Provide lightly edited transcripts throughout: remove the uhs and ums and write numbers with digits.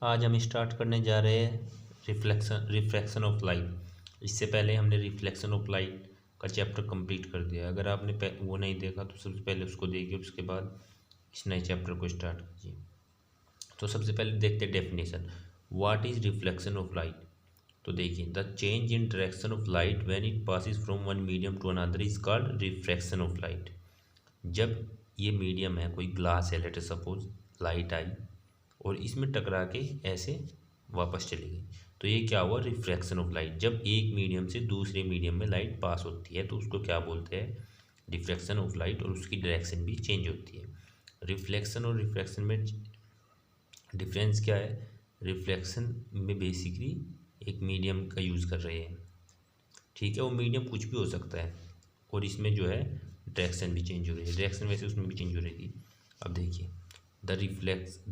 आज हम स्टार्ट करने जा रहे हैं रिफ्लेक्शन ऑफ लाइट। इससे पहले हमने रिफ्लेक्शन ऑफ लाइट का चैप्टर कंप्लीट कर दिया। अगर आपने वो नहीं देखा तो सबसे पहले उसको देखिए, उसके बाद इस नए चैप्टर को स्टार्ट कीजिए। तो सबसे पहले देखते हैं definition, what is reflection of light. तो देखिए, the change in direction of light when it passes from one medium to another is called reflection of light. जब ये मीडियम है, कोई ग्लास है, लेट सपोज लाइट आई और इसमें टकरा के ऐसे वापस चली गई, तो ये क्या हुआ, रिफ्रैक्शन ऑफ लाइट। जब एक मीडियम से दूसरे मीडियम में लाइट पास होती है तो उसको क्या बोलते हैं, रिफ्रैक्शन ऑफ लाइट, और उसकी डायरेक्शन भी चेंज होती है। रिफ्लेक्शन और रिफ्रैक्शन में डिफरेंस क्या है, रिफ्लेक्शन में बेसिकली एक मीडियम का यूज़ कर रहे हैं, ठीक है, वो मीडियम कुछ भी हो सकता है, और इसमें जो है डायरेक्शन भी चेंज हो रही है, डायरेक्शन वैसे उसमें भी चेंज हो रही थी। अब देखिए, the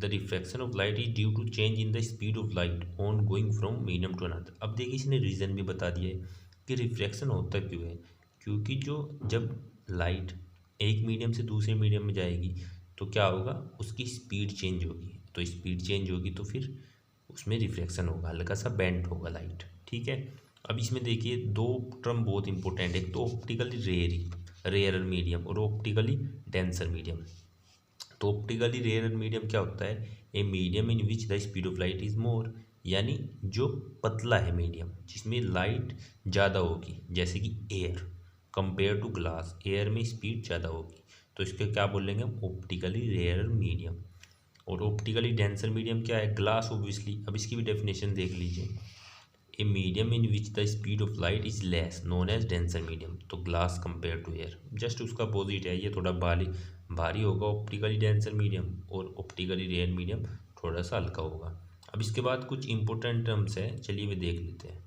reflection of light is due to change in the speed of light on going from medium to another. अब देखिए, इसने रीज़न भी बता दिया है कि रिफ्लेक्शन होता क्यों है, क्योंकि जब लाइट एक मीडियम से दूसरे मीडियम में जाएगी तो क्या होगा, उसकी स्पीड चेंज होगी, तो स्पीड चेंज होगी तो फिर उसमें रिफ्लेक्शन होगा, हल्का सा बेंट होगा लाइट, ठीक है। अब इसमें देखिए दो टर्म बहुत इंपॉर्टेंट है, एक तो ऑप्टिकली रेयर मीडियम और ऑप्टिकली डेंसर मीडियम। तो ऑप्टिकली रेयर मीडियम क्या होता है, ए medium in which the speed of light is more, यानी जो पतला है मीडियम, जिसमें लाइट ज़्यादा होगी, जैसे कि air compare to glass, air में स्पीड ज़्यादा होगी, तो इसके क्या बोलेंगे हम, ऑप्टिकली रेयर मीडियम। और ऑप्टिकली डेंसर मीडियम क्या है, ग्लास ऑब्वियसली। अब इसकी भी डेफिनेशन देख लीजिए, a medium in which the speed of light is less known as denser medium, तो glass compare to air, just उसका अपोजिट है, ये थोड़ा भारी होगा ऑप्टिकली डेंसर मीडियम, और ऑप्टिकली रेयर मीडियम थोड़ा सा हल्का होगा। अब इसके बाद कुछ इंपॉर्टेंट टर्म्स है, चलिए वे देख लेते हैं।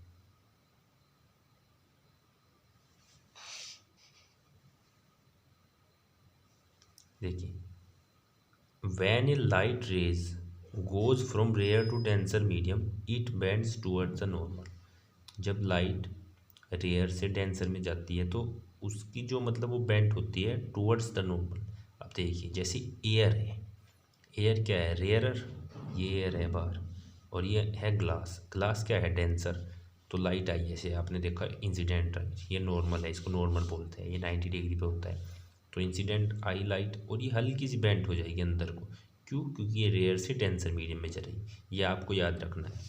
देखिए, when a light rays goes from rare to denser medium it bends towards the normal. जब लाइट रेयर से डेंसर में जाती है तो उसकी जो मतलब वो बेंट होती है टूवर्ड्स द नॉर्मल। अब देखिए, जैसे एयर है, एयर क्या है, रेयरर, ये एयर है बाहर, और ये है ग्लास, ग्लास क्या है, डेंसर। तो लाइट आई, जैसे आपने देखा इंसिडेंट आई, ये नॉर्मल है, इसको नॉर्मल बोलते हैं, ये 90 डिग्री पे होता है। तो इंसिडेंट आई लाइट और ये हल्की सी बेंट हो जाएगी अंदर को, क्यों, क्योंकि ये रेयर से डेंसर मीडियम में चल रही, ये आपको याद रखना है।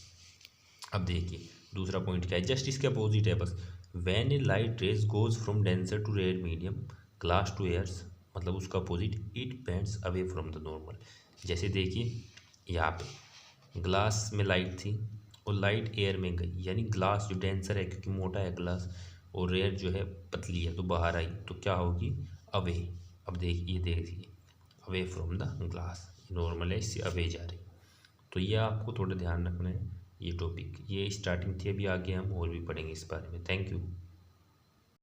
अब देखिए दूसरा पॉइंट क्या है, जस्ट इसके अपोजिट है बस, when a light rays goes from denser to rare medium glass to airs, मतलब उसका opposite, it bends away from the normal. जैसे देखिए, यहाँ पे ग्लास में लाइट थी और लाइट एयर में गई, यानी ग्लास जो डेंसर है क्योंकि मोटा है ग्लास, और रेयर जो है पतली है तो बाहर आई, तो क्या होगी, अवे। अब देखिए away from the glass, normal है, इससे अवे जा रही। तो ये आपको थोड़ा ध्यान रखना है, ये टॉपिक, ये स्टार्टिंग थी, अभी आगे हम और भी पढ़ेंगे इस बारे में। Thank you.